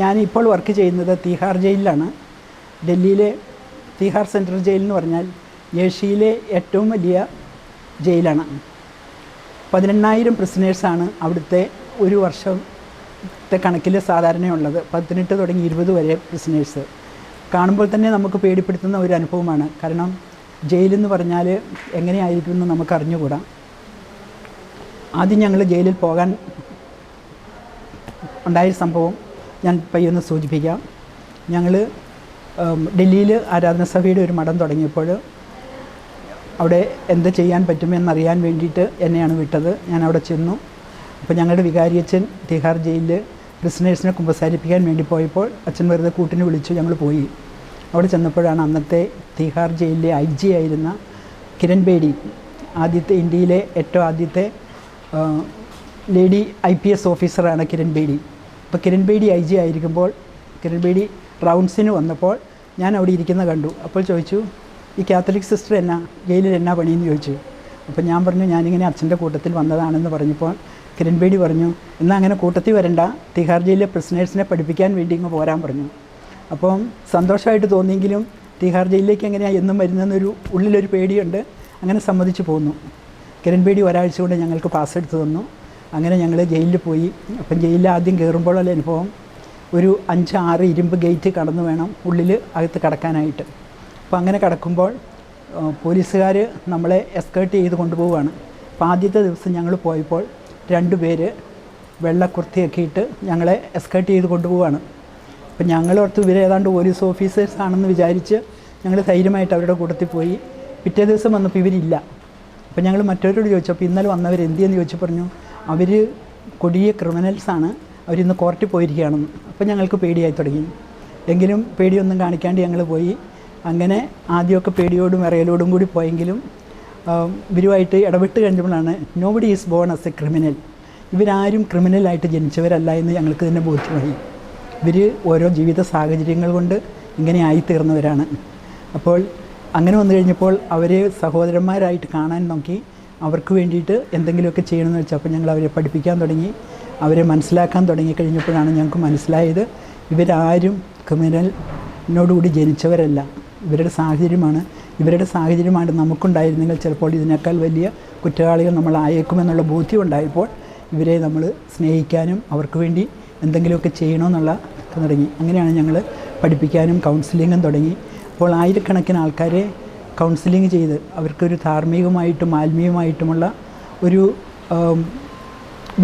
ഞാനിപ്പോൾ വർക്ക് ചെയ്യുന്നത് തീഹാർ ജയിലിലാണ്. ഡൽഹിയിലെ തീഹാർ സെൻട്രൽ ജയിൽ എന്ന് പറഞ്ഞാൽ ഏഷ്യയിലെ ഏറ്റവും വലിയ ജയിലാണ്. 18,000 പ്രിസണേഴ്സാണ് അവിടുത്തെ ഒരു വർഷത്തെ കണക്കിൽ സാധാരണയുള്ളത്. 18 തുടങ്ങി 20 വരെ പ്രിസണേഴ്സ്. കാണുമ്പോൾ തന്നെ നമുക്ക് പേടിപ്പെടുത്തുന്ന ഒരു അനുഭവമാണ്. കാരണം ജയിലെന്ന് പറഞ്ഞാൽ എങ്ങനെയായിരിക്കുമെന്ന് നമുക്ക് അറിഞ്ഞുകൂടാ. ആദ്യം ഞങ്ങൾ ജയിലിൽ പോകാൻ ഉണ്ടായ സംഭവം ഞാൻ പയ്യൊന്ന് സൂചിപ്പിക്കാം. ഞങ്ങൾ ഡൽഹിയിൽ ആരാധനസഭയുടെ ഒരു മഠം തുടങ്ങിയപ്പോൾ അവിടെ എന്ത് ചെയ്യാൻ പറ്റുമെന്നറിയാൻ വേണ്ടിയിട്ട് എന്നെയാണ് വിട്ടത്. ഞാൻ അവിടെ ചെന്നു. അപ്പോൾ ഞങ്ങളുടെ വികാരിയച്ഛൻ തിഹാർ ജയിലിൽ പ്രിസണേഴ്സിനെ കുമ്പസാരിപ്പിക്കാൻ വേണ്ടി പോയപ്പോൾ അച്ഛൻ വെറുതെ കൂട്ടിന് വിളിച്ചു. ഞങ്ങൾ പോയി. അവിടെ ചെന്നപ്പോഴാണ് അന്നത്തെ തിഹാർ ജയിലിലെ IG ആയിരുന്ന കിരൺ ബേഡി, ആദ്യത്തെ ഇന്ത്യയിലെ ഏറ്റവും ആദ്യത്തെ ലേഡി IPS ഓഫീസറാണ് കിരൺ ബേഡി. അപ്പോൾ കിരൺ ബേഡി IG ആയിരിക്കുമ്പോൾ കിരൺ ബേഡി റൗണ്ട്സിന് വന്നപ്പോൾ ഞാൻ അവിടെ ഇരിക്കുന്ന കണ്ടു. അപ്പോൾ ചോദിച്ചു, ഈ കാത്തലിക് സിസ്റ്റർ എന്നാ ജയിലിൽ എന്നാ പണിയെന്ന് ചോദിച്ചു. അപ്പോൾ ഞാൻ പറഞ്ഞു, ഞാനിങ്ങനെ അച്ഛൻ്റെ കൂട്ടത്തിൽ വന്നതാണെന്ന് പറഞ്ഞപ്പോൾ കിരൺ ബേഡി പറഞ്ഞു, എന്നാൽ അങ്ങനെ കൂട്ടത്തിൽ വരണ്ട, തിഹാർ ജയിലിലെ പ്രിസണേഴ്സിനെ പഠിപ്പിക്കാൻ വേണ്ടി ഇങ്ങ് പോരാൻ പറഞ്ഞു. അപ്പം സന്തോഷമായിട്ട് തോന്നിയെങ്കിലും തിഹാർ ജയിലിലേക്ക് എങ്ങനെയാണ് എന്നും വരുന്നതെന്നൊരു ഉള്ളിലൊരു പേടിയുണ്ട്. അങ്ങനെ സമ്മതിച്ചു പോന്നു. കിരൺ ബേഡി ഒരാഴ്ച കൊണ്ട് ഞങ്ങൾക്ക് പാസ് എടുത്ത് തന്നു. അങ്ങനെ ഞങ്ങൾ ജയിലിൽ പോയി. അപ്പം ജയിലിൽ ആദ്യം കയറുമ്പോഴുള്ള അനുഭവം, ഒരു 5-6 ഇരുമ്പ് ഗേറ്റ് കടന്നു വേണം ഉള്ളിൽ അകത്ത് കടക്കാനായിട്ട്. അപ്പോൾ അങ്ങനെ കടക്കുമ്പോൾ പോലീസുകാർ നമ്മളെ എസ്കേർട്ട് ചെയ്ത് കൊണ്ടുപോവുകയാണ്. അപ്പോൾ ആദ്യത്തെ ദിവസം ഞങ്ങൾ പോയപ്പോൾ 2 പേര് വെള്ളക്കുർത്തിയൊക്കെ ഇട്ട് ഞങ്ങളെ എസ്കേർട്ട് ചെയ്ത് കൊണ്ടുപോവുകയാണ്. അപ്പോൾ ഞങ്ങളോർത്ത് ഇവർ ഏതാണ്ട് പോലീസ് ഓഫീസേഴ്സ് ആണെന്ന് വിചാരിച്ച് ഞങ്ങൾ ധൈര്യമായിട്ട് അവരുടെ കൂട്ടത്തിൽ പോയി. പിറ്റേ ദിവസം വന്നപ്പോൾ ഇവരില്ല. അപ്പോൾ ഞങ്ങൾ മറ്റവരോട് ചോദിച്ചു, അപ്പോൾ ഇന്നലെ വന്നവർ എന്തിയെന്ന് ചോദിച്ചു. പറഞ്ഞു, അവർ കൊടിയ ക്രിമിനൽസാണ്, അവരിന്ന് കോർട്ടിൽ പോയിരിക്കുകയാണെന്ന്. അപ്പോൾ ഞങ്ങൾക്ക് പേടിയായി തുടങ്ങി. എങ്കിലും പേടിയൊന്നും കാണിക്കാണ്ട് ഞങ്ങൾ പോയി. അങ്ങനെ ആദ്യമൊക്കെ പേടിയോടും വിറയലോടും കൂടി പോയെങ്കിലും ഇവരുമായിട്ട് ഇടപെട്ട് കഴിഞ്ഞപ്പോഴാണ് nobody is born as a criminal, ഇവരാരും ക്രിമിനലായിട്ട് ജനിച്ചവരല്ല എന്ന് ഞങ്ങൾക്ക് തന്നെ ബോധ്യമായി. ഇവർ ഓരോ ജീവിത സാഹചര്യങ്ങൾ കൊണ്ട് ഇങ്ങനെ ആയിത്തീർന്നവരാണ്. അപ്പോൾ അങ്ങനെ വന്നു കഴിഞ്ഞപ്പോൾ അവർ സഹോദരന്മാരായിട്ട് കാണാൻ നോക്കി. അവർക്ക് വേണ്ടിയിട്ട് എന്തെങ്കിലുമൊക്കെ ചെയ്യണമെന്ന് വെച്ചാൽ അപ്പോൾ ഞങ്ങൾ അവരെ പഠിപ്പിക്കാൻ തുടങ്ങി, അവരെ മനസ്സിലാക്കാൻ തുടങ്ങി കഴിഞ്ഞപ്പോഴാണ് ഞങ്ങൾക്ക് മനസ്സിലായത് ഇവരാരും ക്രിമിനലിനോടുകൂടി ജനിച്ചവരല്ല, ഇവരുടെ സാഹചര്യമാണ് നമുക്കുണ്ടായിരുന്നെങ്കിൽ ചിലപ്പോൾ ഇതിനേക്കാൾ വലിയ കുറ്റവാളികൾ നമ്മളായേക്കുമെന്നുള്ള ബോധ്യം ഉണ്ടായപ്പോൾ ഇവരെ നമ്മൾ സ്നേഹിക്കാനും അവർക്ക് വേണ്ടി എന്തെങ്കിലുമൊക്കെ ചെയ്യണമെന്നുള്ള തുടങ്ങി. അങ്ങനെയാണ് ഞങ്ങൾ പഠിപ്പിക്കാനും കൗൺസിലിങ്ങും തുടങ്ങി. അപ്പോൾ ആയിരക്കണക്കിന് ആൾക്കാരെ കൗൺസിലിംഗ് ചെയ്ത് അവർക്കൊരു ധാർമ്മികമായിട്ടും ആത്മീയമായിട്ടുമുള്ള ഒരു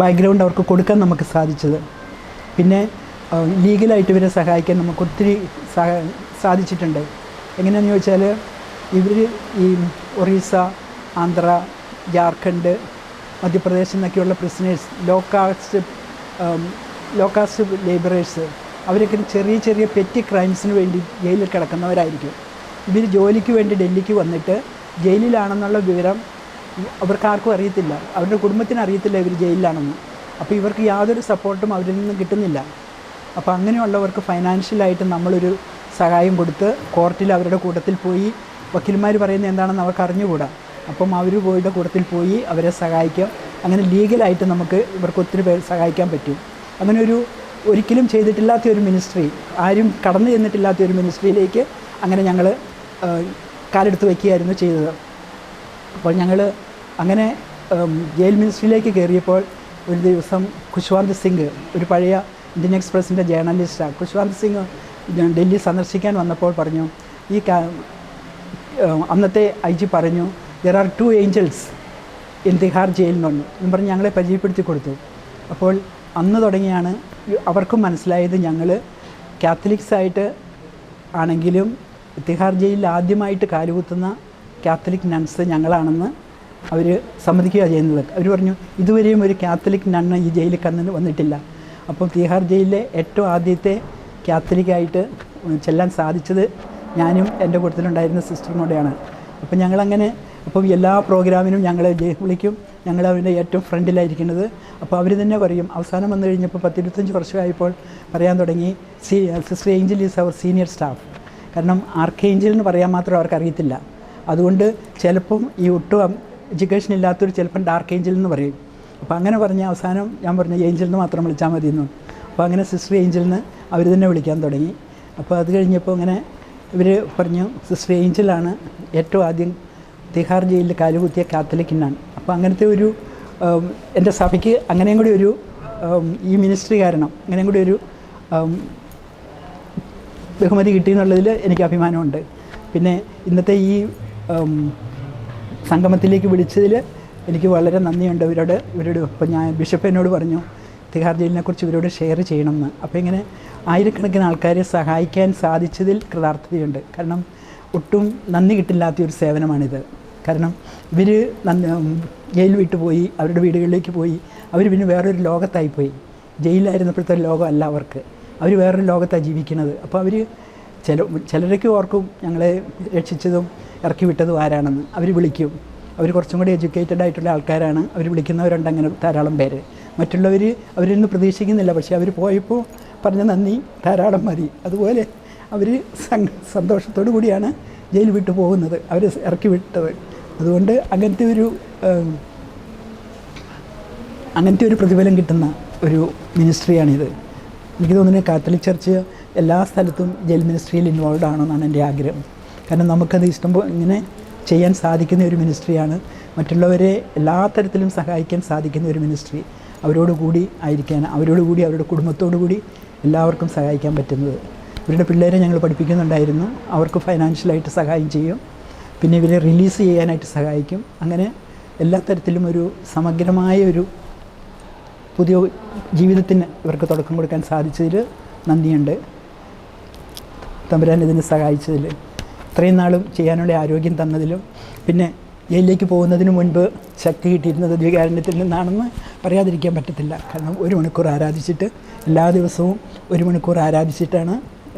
ബാക്ക്ഗ്രൗണ്ട് അവർക്ക് കൊടുക്കാൻ നമുക്ക് സാധിച്ചത്. പിന്നെ ലീഗലായിട്ട് ഇവരെ സഹായിക്കാൻ നമുക്ക് ഒത്തിരി സാധിച്ചിട്ടുണ്ട്. എങ്ങനെയാണെന്ന് ചോദിച്ചാൽ ഇവർ ഈ ഒറീസ, ആന്ധ്ര, ജാർഖണ്ഡ്, മധ്യപ്രദേശ് എന്നൊക്കെയുള്ള പ്രിസണേഴ്സ്, ലോ കാസ്റ്റ് ലേബറേഴ്സ്, അവരൊക്കെ ചെറിയ ചെറിയ പെറ്റി ക്രൈംസിന് വേണ്ടി ജയിലിൽ കിടക്കുന്നവരായിരിക്കും. ഇവർ ജോലിക്ക് വേണ്ടി ഡൽഹിക്ക് വന്നിട്ട് ജയിലിലാണെന്നുള്ള വിവരം അവർക്കാർക്കും അറിയത്തില്ല, അവരുടെ കുടുംബത്തിന് അറിയത്തില്ല ഇവർ ജയിലിലാണെന്ന്. അപ്പോൾ ഇവർക്ക് യാതൊരു സപ്പോർട്ടും അവരിൽ നിന്ന് കിട്ടുന്നില്ല. അപ്പോൾ അങ്ങനെയുള്ളവർക്ക് ഫൈനാൻഷ്യലായിട്ട് നമ്മളൊരു സഹായം കൊടുത്ത് കോർട്ടിൽ അവരുടെ കൂട്ടത്തിൽ പോയി, വക്കീൽമാർ പറയുന്നത് എന്താണെന്ന് അവർക്ക് അറിഞ്ഞുകൂടാ. അപ്പം അവർ പോയിട്ട് കൂട്ടത്തിൽ പോയി അവരെ സഹായിക്കാം. അങ്ങനെ ലീഗലായിട്ട് നമുക്ക് ഇവർക്ക് ഒത്തിരി പേര് സഹായിക്കാൻ പറ്റും. അങ്ങനെ ഒരിക്കലും ചെയ്തിട്ടില്ലാത്ത ഒരു മിനിസ്ട്രി, ആരും കടന്നു ചെന്നിട്ടില്ലാത്ത ഒരു മിനിസ്ട്രിയിലേക്ക് അങ്ങനെ ഞങ്ങൾ കാലെടുത്ത് വയ്ക്കുകയായിരുന്നു ചെയ്തത്. അപ്പോൾ ഞങ്ങൾ അങ്ങനെ ജയിൽ മിനിസ്ട്രിയിലേക്ക് കയറിയപ്പോൾ ഒരു ദിവസം ഖുശ്വന്ത് സിംഗ്, ഒരു പഴയ ഇന്ത്യൻ എക്സ്പ്രസിൻ്റെ ജേർണലിസ്റ്റാണ്, ഖുശ്വന്ത് സിംഗ് ഡൽഹി സന്ദർശിക്കാൻ വന്നപ്പോൾ പറഞ്ഞു, അന്നത്തെ IG പറഞ്ഞു, there are 2 angels in Tihar jail എന്ന് പറഞ്ഞ് ഞങ്ങളെ പരിചയപ്പെടുത്തി കൊടുത്തു. അപ്പോൾ അന്ന് തുടങ്ങിയാണ് അവർക്കും മനസ്സിലായത് ഞങ്ങൾ കാത്തലിക്സായിട്ട് ആണെങ്കിലും തിഹാർ ജയിലിൽ ആദ്യമായിട്ട് കാലുകുത്തുന്ന കാത്തലിക് നൺസ് ഞങ്ങളാണെന്ന് അവർ സമ്മതിക്കുക ചെയ്യുന്നത്. അവർ പറഞ്ഞു, ഇതുവരെയും ഒരു കാത്തലിക് നണ്ണ് ഈ ജയിലിൽ വന്നിട്ടില്ല. അപ്പോൾ തിഹാർ ജയിലിലെ ഏറ്റവും ആദ്യത്തെ കാത്തലിക്കായിട്ട് ചെല്ലാൻ സാധിച്ചത് ഞാനും എൻ്റെ കൂട്ടത്തിലുണ്ടായിരുന്ന സിസ്റ്ററിനോടെയാണ്. അപ്പോൾ ഞങ്ങളങ്ങനെ അപ്പം എല്ലാ പ്രോഗ്രാമിനും ഞങ്ങളെ വിളിക്കും, ഞങ്ങൾ അവരുടെ ഏറ്റവും ഫ്രണ്ടിലായിരിക്കുന്നത്. അപ്പോൾ അവർ തന്നെ പറയും, അവസാനം വന്നു കഴിഞ്ഞപ്പോൾ 10-25 വർഷമായപ്പോൾ പറയാൻ തുടങ്ങി, sister Angel is our senior staff. കാരണം ആർക്കേഞ്ചൽ എന്ന് പറയാൻ മാത്രം അവർക്ക് അറിയത്തില്ല. അതുകൊണ്ട് ചിലപ്പം ഈ ഒട്ടും എഡ്യൂക്കേഷൻ ഇല്ലാത്തൊരു ചിലപ്പം ഡാർക്ക് ഏഞ്ചൽ എന്ന് പറയും. അപ്പോൾ അങ്ങനെ പറഞ്ഞ അവസാനം ഞാൻ പറഞ്ഞു ഏഞ്ചൽ എന്ന് മാത്രം വിളിച്ചാൽ മതി എന്ന്. അപ്പോൾ അങ്ങനെ സിസ്റ്റർ ഏഞ്ചലിന് അവർ തന്നെ വിളിക്കാൻ തുടങ്ങി. അപ്പോൾ അത് കഴിഞ്ഞപ്പോൾ ഇങ്ങനെ ഇവർ പറഞ്ഞു സിസ്റ്റർ ഏഞ്ചലാണ് ഏറ്റവും ആദ്യം തിഹാർ ജയിലിൽ കാലുകുത്തിയ കാത്തലിക്കിനാണ്. അപ്പോൾ അങ്ങനത്തെ ഒരു എൻ്റെ സഭയ്ക്ക് അങ്ങനെയും കൂടി ഒരു ഈ മിനിസ്ട്രി കാരണം അങ്ങനെയും കൂടി ഒരു ബഹുമതി കിട്ടിയെന്നുള്ളതിൽ എനിക്ക് അഭിമാനമുണ്ട്. പിന്നെ ഇന്നത്തെ ഈ സംഗമത്തിലേക്ക് വിളിച്ചതിൽ എനിക്ക് വളരെ നന്ദിയുണ്ട് ഇവരോട്. ഇപ്പോൾ ഞാൻ ബിഷപ്പ് എന്നോട് പറഞ്ഞു തിഹാർ ജയിലിനെക്കുറിച്ച് ഇവരോട് ഷെയർ ചെയ്യണമെന്ന്. അപ്പോൾ ഇങ്ങനെ ആയിരക്കണക്കിന് ആൾക്കാരെ സഹായിക്കാൻ സാധിച്ചതിൽ കൃതാർത്ഥതയുണ്ട്. കാരണം ഒട്ടും നന്ദി കിട്ടില്ലാത്തൊരു സേവനമാണിത്. കാരണം ഇവർ ജയിൽ വിട്ടു പോയി, അവരുടെ വീടുകളിലേക്ക് പോയി, അവർ പിന്നെ വേറൊരു ലോകത്തായിപ്പോയി. ജയിലിലായിരുന്നപ്പോഴത്തെ ലോകമല്ല അവർക്ക്, അവർ വേറൊരു ലോകത്താണ് ജീവിക്കുന്നത്. അപ്പോൾ അവർ ചിലരൊക്കെ ഓർക്കും ഞങ്ങളെ രക്ഷിച്ചതും ഇറക്കി വിട്ടതും ആരാണെന്ന്. അവർ വിളിക്കും, അവർ കുറച്ചും കൂടി എഡ്യൂക്കേറ്റഡ് ആയിട്ടുള്ള ആൾക്കാരാണ്, അവർ വിളിക്കുന്നവരുണ്ട് അങ്ങനെ ധാരാളം പേര്. മറ്റുള്ളവർ അവരൊന്നും പ്രതീക്ഷിക്കുന്നില്ല, പക്ഷേ അവർ പോയപ്പോൾ പറഞ്ഞ നന്ദി ധാരാളം മതി. അതുപോലെ അവർ സന്തോഷത്തോടു കൂടിയാണ് ജയിൽ വിട്ടു പോകുന്നത്, അവർ ഇറക്കി വിട്ടത്. അതുകൊണ്ട് അങ്ങനത്തെ ഒരു പ്രതിഫലം കിട്ടുന്ന ഒരു മിനിസ്ട്രിയാണിത്. എനിക്ക് തോന്നുന്നു കാത്തലിക് ചർച്ച് എല്ലാ സ്ഥലത്തും ജയിൽ മിനിസ്ട്രിയിൽ ഇൻവോൾവ് ആണെന്നാണ് എൻ്റെ ആഗ്രഹം. കാരണം നമുക്കത് ഇങ്ങനെ ചെയ്യാൻ സാധിക്കുന്ന ഒരു മിനിസ്ട്രിയാണ്. മറ്റുള്ളവരെ എല്ലാ തരത്തിലും സഹായിക്കാൻ സാധിക്കുന്ന ഒരു മിനിസ്ട്രി. അവരോടുകൂടി ആയിരിക്കാൻ, അവരോടുകൂടി അവരുടെ കുടുംബത്തോടു കൂടി എല്ലാവർക്കും സഹായിക്കാൻ പറ്റുന്നത്. ഇവരുടെ പിള്ളേരെ ഞങ്ങൾ പഠിപ്പിക്കുന്നുണ്ടായിരുന്നു. അവർക്ക് ഫൈനാൻഷ്യലായിട്ട് സഹായം ചെയ്യും, പിന്നെ ഇവരെ റിലീസ് ചെയ്യാനായിട്ട് സഹായിക്കും. അങ്ങനെ എല്ലാ തരത്തിലും ഒരു സമഗ്രമായ ഒരു പുതിയ ജീവിതത്തിന് ഇവർക്ക് തുടക്കം കൊടുക്കാൻ സാധിച്ചതിൽ നന്ദിയുണ്ട്. തമ്പുരാൻ ഇതിനെ സഹായിച്ചതിൽ, ഇത്രയും നാളും ചെയ്യാനുള്ള ആരോഗ്യം തന്നതിലും, പിന്നെ ജയിലിലേക്ക് പോകുന്നതിന് മുൻപ് ശക്തി കിട്ടിയിരുന്നത് ദ്വികാരുണ്യത്തിൽ നിന്നാണെന്ന് പറയാതിരിക്കാൻ പറ്റത്തില്ല. കാരണം 1 മണിക്കൂർ ആരാധിച്ചിട്ട്, എല്ലാ ദിവസവും 1 മണിക്കൂർ ആരാധിച്ചിട്ടാണ്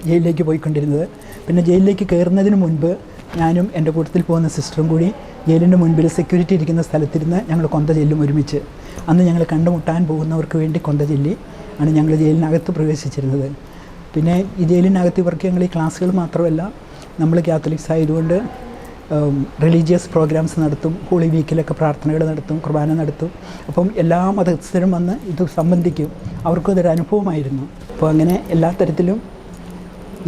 ജയിലിലേക്ക് പോയിക്കൊണ്ടിരുന്നത്. പിന്നെ ജയിലിലേക്ക് കയറുന്നതിന് മുൻപ് ഞാനും എൻ്റെ കൂട്ടത്തിൽ പോകുന്ന സിസ്റ്ററും കൂടി ജയിലിൻ്റെ മുൻപിൽ സെക്യൂരിറ്റി ഇരിക്കുന്ന സ്ഥലത്തിരുന്ന് ഞങ്ങൾ കൊന്ത ചെല്ലും ഒരുമിച്ച്. അന്ന് ഞങ്ങൾ കണ്ടുമുട്ടാൻ പോകുന്നവർക്ക് വേണ്ടി കൊന്ത ചൊല്ലി ആണ് ഞങ്ങൾ ജയിലിനകത്ത് പ്രവേശിച്ചിരുന്നത്. പിന്നെ ഈ ജയിലിനകത്ത് ഇവർക്ക് ഞങ്ങൾ ഈ ക്ലാസ്സുകൾ മാത്രമല്ല, നമ്മൾ കാത്തലിക്സ് ആയതുകൊണ്ട് റിലീജിയസ് പ്രോഗ്രാംസ് നടത്തും, ഹോളി വീക്കിലൊക്കെ പ്രാർത്ഥനകൾ നടത്തും, കുർബാന നടത്തും. അപ്പം എല്ലാ മതസ്ഥരും വന്ന് ഇത് സംബന്ധിക്കും. അവർക്കും ഇതൊരു അനുഭവമായിരുന്നു. അപ്പോൾ അങ്ങനെ എല്ലാ തരത്തിലും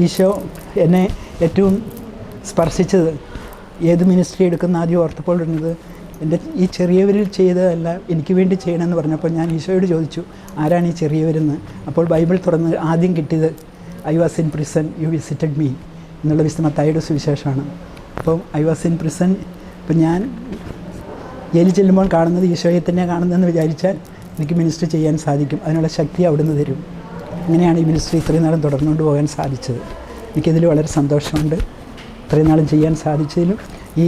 ഈശോ എന്നെ ഏറ്റവും സ്പർശിച്ചത് ഏത് മിനിസ്ട്രി എടുക്കുന്ന ആദ്യം ഓർത്തപ്പോൾ ഇരുന്നത് എൻ്റെ ഈ ചെറിയവരിൽ ചെയ്തതല്ല, എനിക്ക് വേണ്ടി ചെയ്യണമെന്ന് പറഞ്ഞപ്പോൾ ഞാൻ ഈശോയോട് ചോദിച്ചു ആരാണ് ഈ ചെറിയവരെന്ന്. അപ്പോൾ ബൈബിൾ തുറന്ന് ആദ്യം കിട്ടിയത് I was in prison U visited me എന്നുള്ള വിശുദ്ധ മത്തായിയുടെ സുവിശേഷമാണ്. അപ്പം ഐ വാസ് ഇൻ പ്രിസൺ, ഇപ്പം ഞാൻ ജയിലിൽ ചെല്ലുമ്പോൾ കാണുന്നത് ഈശോയെ തന്നെ കാണുന്നതെന്ന് വിചാരിച്ചാൽ എനിക്ക് മിനിസ്റ്റർ ചെയ്യാൻ സാധിക്കും. അതിനുള്ള ശക്തി അവിടുന്ന് തരും. അങ്ങനെയാണ് ഈ മിനിസ്റ്റർ ഇത്രയും നാളും തുടർന്നുകൊണ്ട് പോകാൻ സാധിച്ചത്. എനിക്കതിൽ വളരെ സന്തോഷമുണ്ട്. ഇത്രയും നാളും ചെയ്യാൻ സാധിച്ചതിലും ഈ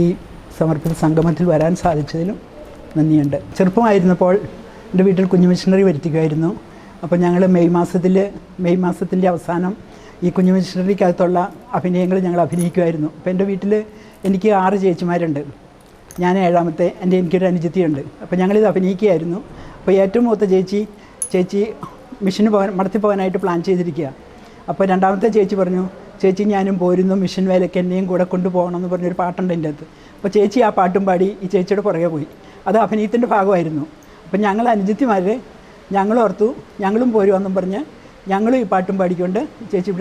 സമർപ്പിത സംഗമത്തിൽ വരാൻ സാധിച്ചതിലും നന്ദിയുണ്ട്. ചെറുപ്പമായിരുന്നപ്പോൾ എൻ്റെ വീട്ടിൽ കുഞ്ഞു മിഷണറി വരുത്തിക്കുമായിരുന്നു. അപ്പോൾ ഞങ്ങൾ മെയ് മാസത്തിൻ്റെ അവസാനം ഈ കുഞ്ഞു മിഷണറിക്കകത്തുള്ള അഭിനയങ്ങൾ ഞങ്ങൾ അഭിനയിക്കുമായിരുന്നു. അപ്പോൾ എൻ്റെ വീട്ടിൽ എനിക്ക് 6 ചേച്ചിമാരുണ്ട്, ഞാൻ 7ാമത്തെ. എനിക്കൊരു അനുജത്തിയുണ്ട്. അപ്പോൾ ഞങ്ങളിത് അഭിനയിക്കുകയായിരുന്നു. അപ്പോൾ ഏറ്റവും മൂത്ത ചേച്ചി മിഷന് മടത്തി പോകാനായിട്ട് പ്ലാൻ ചെയ്തിരിക്കുക. അപ്പോൾ 2ാമത്തെ ചേച്ചി പറഞ്ഞു ചേച്ചി ഞാനും പോരുന്നു, മിഷൻ വേലയ്ക്ക് എന്നെയും കൂടെ കൊണ്ടുപോകണമെന്ന് പറഞ്ഞൊരു പാട്ടുണ്ട് എൻ്റെ അടുത്ത്. അപ്പോൾ ചേച്ചി ആ പാട്ടും പാടി ഈ ചേച്ചിയുടെ പുറകെ പോയി. അത് അഭിനയത്തിൻ്റെ ഭാഗമായിരുന്നു. അപ്പം ഞങ്ങൾ അനുജത്തിമാർ ഞങ്ങളോർത്തു ഞങ്ങളും പോരുമെന്നും പറഞ്ഞ് ഞങ്ങളും ഈ പാട്ടും പാടിക്കൊണ്ട് ചേച്ചി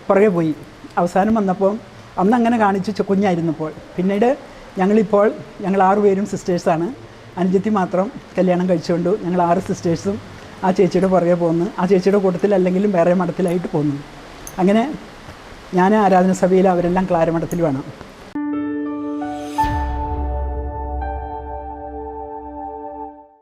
പുറകെ പോയി. അവസാനം വന്നപ്പോൾ അന്നങ്ങനെ കാണിച്ച് കുഞ്ഞായിരുന്നപ്പോൾ. പിന്നീട് ഞങ്ങൾ 6 പേരും സിസ്റ്റേഴ്സാണ്. അനുജത്തി മാത്രം കല്യാണം കഴിച്ചുകൊണ്ട് ഞങ്ങൾ 6 സിസ്റ്റേഴ്സും ആ ചേച്ചിയുടെ പുറകെ പോകുന്നു. ആ ചേച്ചിയുടെ കൂട്ടത്തിൽ അല്ലെങ്കിലും വേറെ മഠത്തിലായിട്ട് പോകുന്നു. അങ്ങനെ ഞാൻ ആരാധന സഭയിൽ, അവരെല്ലാം ക്ലാരമഠത്തിൽ വേണം.